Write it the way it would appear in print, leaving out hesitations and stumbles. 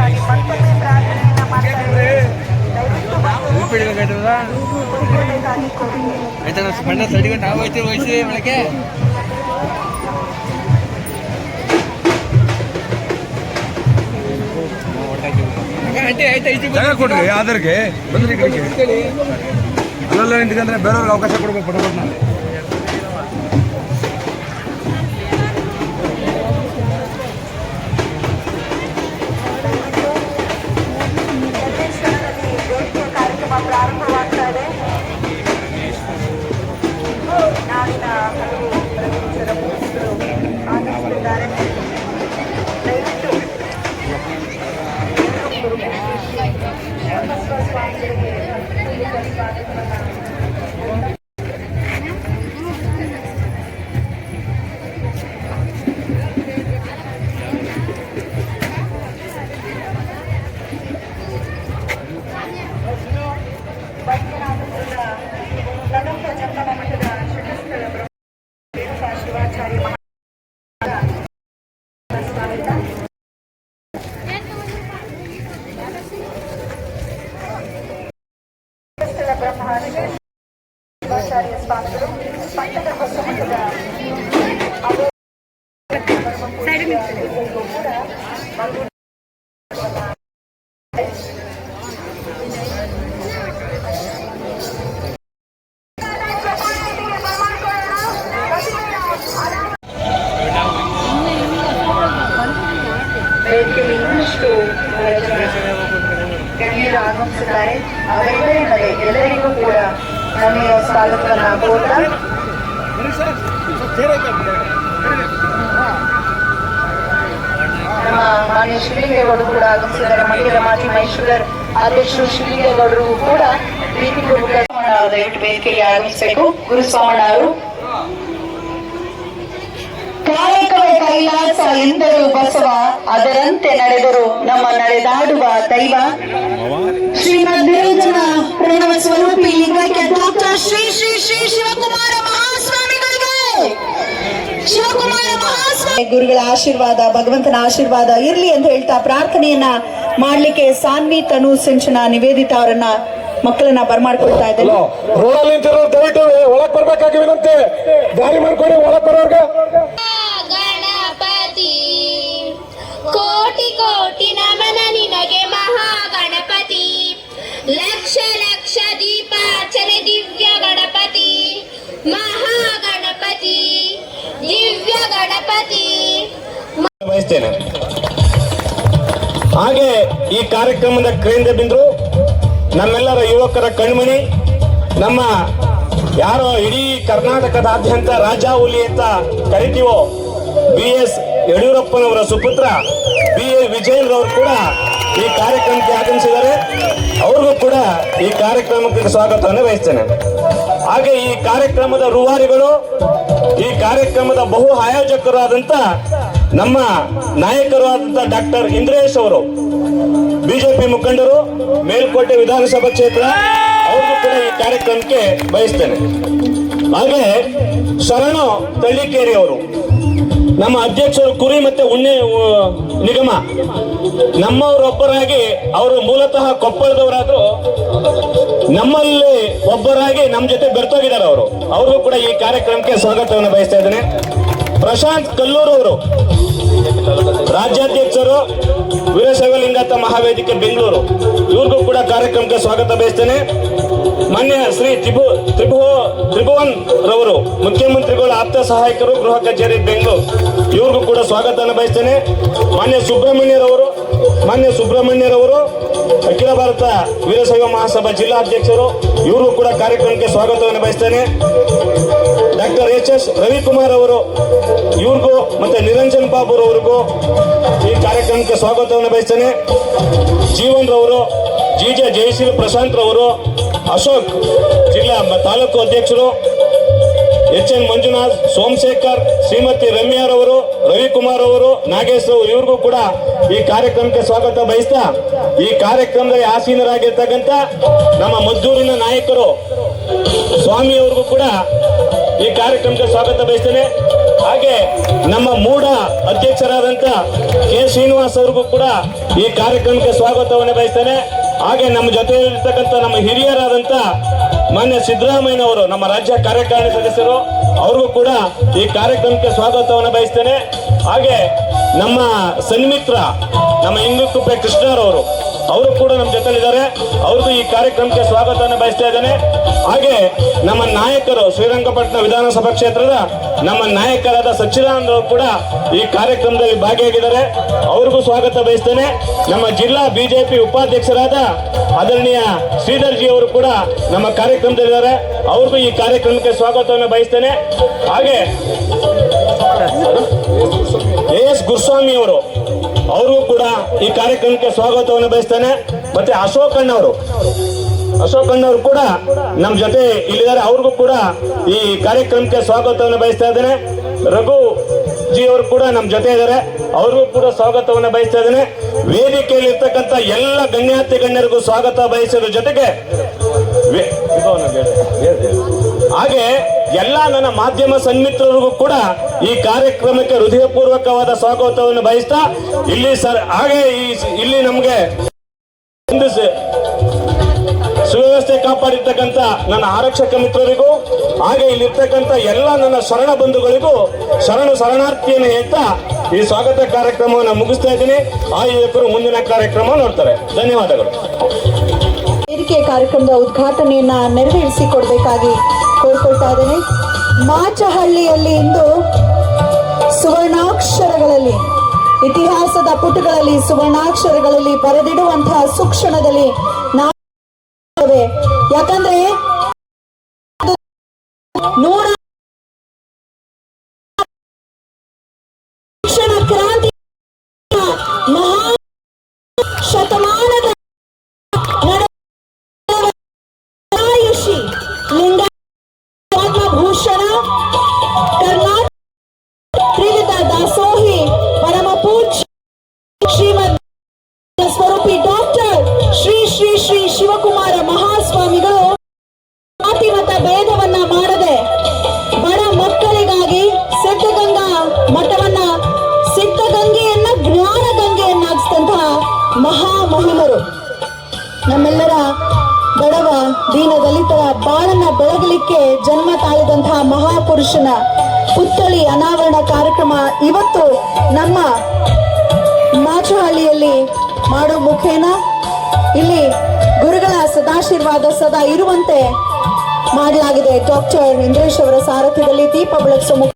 ಅದಕ್ಕಾಗಿ ಮತ್ತೊಮ್ಮೆ ಪ್ರಾರ್ಥನೆಯನ್ನ ಮಾಡ್ತಾ ಇದ್ದೇವೆ. ದಯವಿಟ್ಟು ಕೊಡ್ರಿ ಆಧಾರ್ಗೆ ಬಂದ್ರಿ ಅಲ್ಲೆಲ್ಲ ನಿಂತ್ಕೊಂಡ್ರೆ ಬೇರೆಯವ್ರಿಗೆ ಅವಕಾಶ ಕೊಡ್ಬೇಕು ಪಟಪಟ್ ನಾವು. ಕಾರ್ಯಕ್ರಮ ಪ್ರಾರಂಭವಾಗ್ತಾ ಇದೆ. ನಾಡಿನ ಹಲವು ಪ್ರದೇಶದ ಪೊಲೀಸರು ಆಗಮಿಸಿದ್ದಾರೆ. ದಯವಿಟ್ಟು ಸ್ವಾಮಿಗಳಿಗೆ ಲಗಂಬ ಜಂಗಮ ಮಠದ ಶ್ರೀಸ್ಥಳ ರೇಣುಕಾ ಶಿವಾಚಾರ್ಯ ಬ್ರಹ್ಮಶ್ರೀ ಶಿವಾಚಾರ್ಯ ಸ್ವಾಮಿಗಳು ಪಟ್ಟದ ಹೊಸ ಮಠದ ಗಣ್ಯರು ಆಗಮಿಸಿದ್ದಾರೆ. ಅವರೆಲ್ಲರಿಂದಲೇ ಎಲ್ಲರಿಗೂ ಕೂಡ ನಮಗೆ ಸ್ವಾಗತವನ್ನ ಕೋರ್ತಾ ನಮ್ಮ ಮಾನ್ಯ ಶಿವಲಿಂಗೇಗೌಡರು ಕೂಡ ಆಗಮಿಸಿದ್ದಾರೆ. ಮಂಡ್ಯದ ಮಾಜಿ ಮೈಸೂರರ್ ಅಧ್ಯಕ್ಷರು ಶಿವಲಿಂಗೇಗೌಡರು ಕೂಡ ಪ್ರೀತಿಪೂರ್ವಕ ದಯವಿಟ್ಟು ವೇದಿಕೆಗೆ ಆಗಮಿಸಬೇಕು. ಗುರುಸ್ವಾಮಣ್ಣ ಅವರು ಕಾಯಕವೇ ಕೈಲಾಸ ಎಂದರು ಬಸವ, ಅದರಂತೆ ನಡೆದರು ನಮ್ಮ ನಡೆದಾಡುವ ದೈವ. ಶ್ರೀಮದ್ ನಿರಂಜನ ಪ್ರಣವ ಸ್ವರೂಪಿ ಲಿಂಗೈಕ್ಯ ಡಾಕ್ಟರ್ ಶ್ರೀ ಶ್ರೀ ಶ್ರೀ ಶಿವಕುಮಾರ ಮಹಾಸ್ವಾಮಿಗಳಿಗೆ ಗುರುಗಳ ಆಶೀರ್ವಾದ, ಭಗವಂತನ ಆಶೀರ್ವಾದ ಇರ್ಲಿ ಅಂತ ಹೇಳ್ತಾ ಪ್ರಾರ್ಥನೆಯನ್ನ ಮಾಡ್ಲಿಕ್ಕೆ ಸಾನ್ವಿ, ತನು, ಸಿಂಚನ, ನಿವೇದಿತಾ ಅವರನ್ನ ಮಕ್ಕಳನ್ನ ಬರ್ಮಾಡ್ಕೊಳ್ತಾ ಇದ್ದಾರೆ. ರೋಡಲ್ಲಿ ದಯವಿಟ್ಟು ಒಳಗ್ ಬರ್ಬೇಕಾಗಿ ವಿನಂತಿ, ದಾರಿ ಮಾಡ್ಕೊಡಿ ಒಳಗ್ ಬರೋರ್ಗೆ. ಗಣಪತಿ ಕೋಟಿ ಕೋಟಿ ನಮನ ನಿನಗೆ ಮಹಾಗಣಪತಿ, ಲಕ್ಷ ಲಕ್ಷ ದೀಪಾರ್ಚನೆ ದಿವ್ಯ ಗಣಪತಿ, ಮಹಾಗಣಪತಿ ದಿವ್ಯ ಗಣಪತಿ ಬಯಸ್ತೇನೆ. ಹಾಗೆ ಈ ಕಾರ್ಯಕ್ರಮದ ಕೇಂದ್ರ ಬಿಂದು ನಮ್ಮೆಲ್ಲರ ಯುವಕರ ಕಣ್ಮಣಿ, ನಮ್ಮ ಯಾರೋ ಇಡೀ ಕರ್ನಾಟಕದಾದ್ಯಂತ ರಾಜಾ ಹುಲಿ ಅಂತ ಕರಿತೀವೋ BS ಯಡಿಯೂರಪ್ಪನವರ ಸುಪುತ್ರ BA ವಿಜಯನ್ರವರು ಕೂಡ ಈ ಕಾರ್ಯಕ್ರಮಕ್ಕೆ ಆಗಮಿಸಿದ್ದಾರೆ. ಅವ್ರಿಗೂ ಕೂಡ ಈ ಕಾರ್ಯಕ್ರಮಕ್ಕೆ ಸ್ವಾಗತವನ್ನು ಬಯಸ್ತೇನೆ. ಹಾಗೆ ಈ ಕಾರ್ಯಕ್ರಮದ ರೂವಾರಿಗಳು, ಈ ಕಾರ್ಯಕ್ರಮದ ಬಹು ಆಯೋಜಕರಾದಂತ ನಮ್ಮ ನಾಯಕರು ಆದಂತ ಡಾಕ್ಟರ್ ಇಂದ್ರೇಶ್ ಅವರು, ಬಿಜೆಪಿ ಮುಖಂಡರು, ಮೇಲ್ಕೋಟೆ ವಿಧಾನಸಭಾ ಕ್ಷೇತ್ರ, ಅವ್ರಿಗೂ ಕೂಡ ಈ ಕಾರ್ಯಕ್ರಮಕ್ಕೆ ಬಯಸ್ತೇನೆ. ಹಾಗೆ ಶರಣು ತಳ್ಳಿಕೇರಿ ಅವರು, ನಮ್ಮ ಅಧ್ಯಕ್ಷರು ಕುರಿ ಮತ್ತೆ ಉಣ್ಣೆ ನಿಗಮ, ನಮ್ಮವರೊಬ್ಬರಾಗಿ ಅವರು ಮೂಲತಃ ಕೊಪ್ಪಳದವರಾದ್ರು ನಮ್ಮಲ್ಲಿ ಒಬ್ಬರಾಗಿ ನಮ್ಮ ಜೊತೆ ಬೆರ್ತೋಗಿದ್ದಾರೆ. ಅವ್ರಿಗೂ ಕೂಡ ಈ ಕಾರ್ಯಕ್ರಮಕ್ಕೆ ಸ್ವಾಗತವನ್ನು ಬಯಸ್ತಾ ಇದ್ದೇನೆ. ಪ್ರಶಾಂತ್ ಕಲ್ಲೂರು ಅವರು ರಾಜ್ಯಾಧ್ಯಕ್ಷರು, ವೀರಶೈವಲಿಂಗತ ಮಹಾವೇದಿಕೆ ಬೆಂಗಳೂರು, ಇವ್ರಿಗೂ ಕೂಡ ಕಾರ್ಯಕ್ರಮಕ್ಕೆ ಸ್ವಾಗತ ಬಯಸ್ತೇನೆ. ಮಾನ್ಯ ಶ್ರೀ ತ್ರಿಭುವನ್ ರವರು, ಮುಖ್ಯಮಂತ್ರಿಗಳ ಆಪ್ತ ಸಹಾಯಕರು, ಗೃಹ ಕಚೇರಿ ಬೆಂಗಳೂರು, ಇವ್ರಿಗೂ ಕೂಡ ಸ್ವಾಗತವನ್ನು ಬಯಸ್ತೇನೆ. ಮಾನ್ಯ ಸುಬ್ರಹ್ಮಣ್ಯರವರು ಅಖಿಲ ಭಾರತ ವೀರಶೈವ ಮಹಾಸಭಾ ಜಿಲ್ಲಾಧ್ಯಕ್ಷರು, ಇವ್ರಿಗೂ ಕೂಡ ಕಾರ್ಯಕ್ರಮಕ್ಕೆ ಸ್ವಾಗತವನ್ನು ಬಯಸ್ತೇನೆ. ಡಾಕ್ಟರ್ HS ರವಿಕುಮಾರ್ ಅವರು, ಇವ್ರಿಗೂ ಮತ್ತೆ ನಿರಂಜನ್ ಬಾಬು ಅವರಿಗೂ ಈ ಕಾರ್ಯಕ್ರಮಕ್ಕೆ ಸ್ವಾಗತವನ್ನು ಬಯಸ್ತೇನೆ. ಜೀವನ್ ರವರು, GJ ಜಯಶ್ರೀ ಪ್ರಶಾಂತ್ ರವರು, ಅಶೋಕ್ ಜಿಲ್ಲಾ ತಾಲೂಕು ಅಧ್ಯಕ್ಷರು, HN ಮಂಜುನಾಥ್, ಸೋಮಶೇಖರ್, ಶ್ರೀಮತಿ ರಮ್ಯಾರವರು, ರವಿಕುಮಾರ್ ಅವರು, ನಾಗೇಶ್ ಅವರು, ಇವ್ರಿಗೂ ಕೂಡ ಈ ಕಾರ್ಯಕ್ರಮಕ್ಕೆ ಸ್ವಾಗತ ಬಯಸ್ತಾ, ಈ ಕಾರ್ಯಕ್ರಮದಲ್ಲಿ ಆಸೀನರಾಗಿರ್ತಕ್ಕಂಥ ನಮ್ಮ ಮದ್ದೂರಿನ ನಾಯಕರು ಸ್ವಾಮಿ ಅವ್ರಿಗೂ ಕೂಡ ಈ ಕಾರ್ಯಕ್ರಮಕ್ಕೆ ಸ್ವಾಗತ ಬಯಸ್ತೇನೆ. ಹಾಗೆ ನಮ್ಮ ಮೂಡ ಅಧ್ಯಕ್ಷರಾದಂತ ಕೆ ಶ್ರೀನಿವಾಸ್ ಅವ್ರಿಗೂ ಕೂಡ ಈ ಕಾರ್ಯಕ್ರಮಕ್ಕೆ ಸ್ವಾಗತವನ್ನು ಬಯಸ್ತೇನೆ. ಹಾಗೆ ನಮ್ಮ ಜೊತೆಯಲ್ಲಿರ್ತಕ್ಕಂಥ ನಮ್ಮ ಹಿರಿಯರಾದಂತ ಮಾನ್ಯ ಸಿದ್ದರಾಮಯ್ಯನವರು ನಮ್ಮ ರಾಜ್ಯ ಕಾರ್ಯಕಾರಿಣಿ ಸದಸ್ಯರು, ಅವ್ರಿಗೂ ಕೂಡ ಈ ಕಾರ್ಯಕ್ರಮಕ್ಕೆ ಸ್ವಾಗತವನ್ನು ಬಯಸ್ತೇನೆ. ಹಾಗೆ ನಮ್ಮ ಸನ್ಮಿತ್ರ ನಮ್ಮ ಇಂಗುಕುಪ್ಪೆ ಕೃಷ್ಣರವರು, ಅವರು ಕೂಡ ನಮ್ಮ ಜೊತೆಲಿದ್ದಾರೆ, ಅವ್ರಿಗೂ ಈ ಕಾರ್ಯಕ್ರಮಕ್ಕೆ ಸ್ವಾಗತವನ್ನು ಬಯಸ್ತಾ ಇದ್ದೇನೆ. ಹಾಗೆ ನಮ್ಮ ನಾಯಕರು ಶ್ರೀರಂಗಪಟ್ಟಣ ವಿಧಾನಸಭಾ ಕ್ಷೇತ್ರದ ನಮ್ಮ ನಾಯಕರಾದ ಸಚ್ಚಿದಾನಂದ ಅವರು ಕೂಡ ಈ ಕಾರ್ಯಕ್ರಮದಲ್ಲಿ ಭಾಗಿಯಾಗಿದ್ದಾರೆ, ಅವ್ರಿಗೂ ಸ್ವಾಗತ ಬಯಸ್ತೇನೆ. ನಮ್ಮ ಜಿಲ್ಲಾ ಬಿಜೆಪಿ ಉಪಾಧ್ಯಕ್ಷರಾದ ಆದರಣೀಯ ಶ್ರೀಧರ್ಜಿ ಅವರು ಕೂಡ ನಮ್ಮ ಕಾರ್ಯಕ್ರಮದಲ್ಲಿದ್ದಾರೆ, ಅವ್ರಿಗೂ ಈ ಕಾರ್ಯಕ್ರಮಕ್ಕೆ ಸ್ವಾಗತವನ್ನು ಬಯಸ್ತೇನೆ. ಹಾಗೆ ಎಸ್ ಗುರುಸ್ವಾಮಿ ಅವರು, ಅವ್ರಿಗೂ ಕೂಡ ಈ ಕಾರ್ಯಕ್ರಮಕ್ಕೆ ಸ್ವಾಗತವನ್ನು ಬಯಸ್ತೇನೆ. ಮತ್ತೆ ಅಶೋಕ್ ಅಣ್ಣವರು ಕೂಡ ನಮ್ಮ ಜೊತೆ ಇಲ್ಲಿದ್ದಾರೆ, ಅವ್ರಿಗೂ ಕೂಡ ಈ ಕಾರ್ಯಕ್ರಮಕ್ಕೆ ಸ್ವಾಗತವನ್ನು ಬಯಸ್ತಾ ಇದ್ದೇನೆ. ರಘು ಜಿ ಅವರು ಕೂಡ ನಮ್ಮ ಜೊತೆ ಇದ್ದಾರೆ, ಅವ್ರಿಗೂ ಕೂಡ ಸ್ವಾಗತವನ್ನು ಬಯಸ್ತಾ ಇದ್ದೇನೆ. ವೇದಿಕೆಯಲ್ಲಿ ಇರ್ತಕ್ಕಂಥ ಎಲ್ಲ ಗಣ್ಯಾತಿ ಗಣ್ಯರಿಗೂ ಸ್ವಾಗತ ಬಯಸೋದ್ರ ಜೊತೆಗೆ ಹಾಗೆ ಎಲ್ಲ ನನ್ನ ಮಾಧ್ಯಮ ಸನ್ಮಿತ್ರರಿಗೂ ಕೂಡ ಈ ಕಾರ್ಯಕ್ರಮಕ್ಕೆ ಹೃದಯಪೂರ್ವಕವಾದ ಸ್ವಾಗತವನ್ನು ಬಯಸ್ತಾ ಇಲ್ಲಿ ನಮಗೆ ಒಂದು ಸುವ್ಯವಸ್ಥೆ ಕಾಪಾಡಿರ್ತಕ್ಕಂಥ ನನ್ನ ಆರಕ್ಷಕ ಮಿತ್ರರಿಗೂ, ಹಾಗೆ ಇಲ್ಲಿರ್ತಕ್ಕಂಥ ಎಲ್ಲ ನನ್ನ ಶರಣ ಬಂಧುಗಳಿಗೂ ಶರಣಾರ್ಥಿಯನ್ನು ಹೇಳ್ತಾ ಈ ಸ್ವಾಗತ ಕಾರ್ಯಕ್ರಮವನ್ನು ಮುಗಿಸ್ತಾ ಇದ್ದೀನಿ. ಆಯೋಜಕರು ಮುಂದಿನ ಕಾರ್ಯಕ್ರಮ ನೋಡ್ತಾರೆ. ಧನ್ಯವಾದಗಳು. ವೇದಿಕೆ ಕಾರ್ಯಕ್ರಮದ ಉದ್ಘಾಟನೆಯನ್ನ ನೆರವೇರಿಸಿಕೊಡ್ಬೇಕಾಗಿ ಕೋರ್ಕೊಳ್ತಾ ಇದ್ದೇನೆ. ಮಾಚಹಳ್ಳಿಯಲ್ಲಿ ಇಂದು ಸುವರ್ಣಾಕ್ಷರಗಳಲ್ಲಿ, ಇತಿಹಾಸದ ಪುಟಗಳಲ್ಲಿ ಸುವರ್ಣಾಕ್ಷರಗಳಲ್ಲಿ ಬರೆದಿಡುವಂತಹ ಸುಕ್ಷಣದಲ್ಲಿ ನಾವು, ಯಾಕಂದ್ರೆ ನೂರ ಶಿಕ್ಷಣ ಕ್ರಾಂತಿ ಮಹಾ ಶತಮಾನದ ಆಯುಷಿ ಲಿಂಗ ಪದ್ಮಭೂಷಣ ಕರ್ನಾಟಕ ತ್ರಿವಿಧ ದಾಸೋಹಿ ಪರಮ ಪೂಜ್ಯ ಶ್ರೀಮದ್ ಸ್ವರೂಪಿ ಡಾಕ್ಟರ್ ಶ್ರೀ ಶ್ರೀ ಶ್ರೀ ಶಿವಕುಮಾರ ಮಹಾಸ್ವಾಮಿಗಳು ಜಾತಿಮತ ಭೇದವನ್ನ ಮಾಡದೆ ಬಡ ಮಕ್ಕಳಿಗಾಗಿ ಸಿದ್ಧಗಂಗಾ ಮಠವನ್ನ ಸಿದ್ಧಗಂಗೆಯನ್ನ ಜ್ಞಾನ ಗಂಗೆಯನ್ನಾಗಿಸಿದಂತಹ ಮಹಾಮಹಿಮರು. ನಮ್ಮೆಲ್ಲರ ಬಡವ ದೀನ ದಲಿತರ ಬಾಳನ್ನ ಬೆಳಗಲಿಕ್ಕೆ ಜನ್ಮ ತಾಳಿದಂತಹ ಮಹಾಪುರುಷನ ಪುತ್ಥಳಿ ಅನಾವರಣ ಕಾರ್ಯಕ್ರಮ ಇವತ್ತು ನಮ್ಮ ಮಾಚಹಳ್ಳಿಯಲ್ಲಿ ಮಾಡೋ ಮುಖೇನ ಇಲ್ಲಿ ಗುರುಗಳ ಸದಾಶೀರ್ವಾದ ಸದಾ ಇರುವಂತೆ ಮಾಡಲಾಗಿದೆ. ಡಾಕ್ಟರ್ ಇಂದ್ರೇಶ್ ಅವರ ಸಾರಥ್ಯದಲ್ಲಿ ದೀಪ ಬೆಳಗಿಸುವ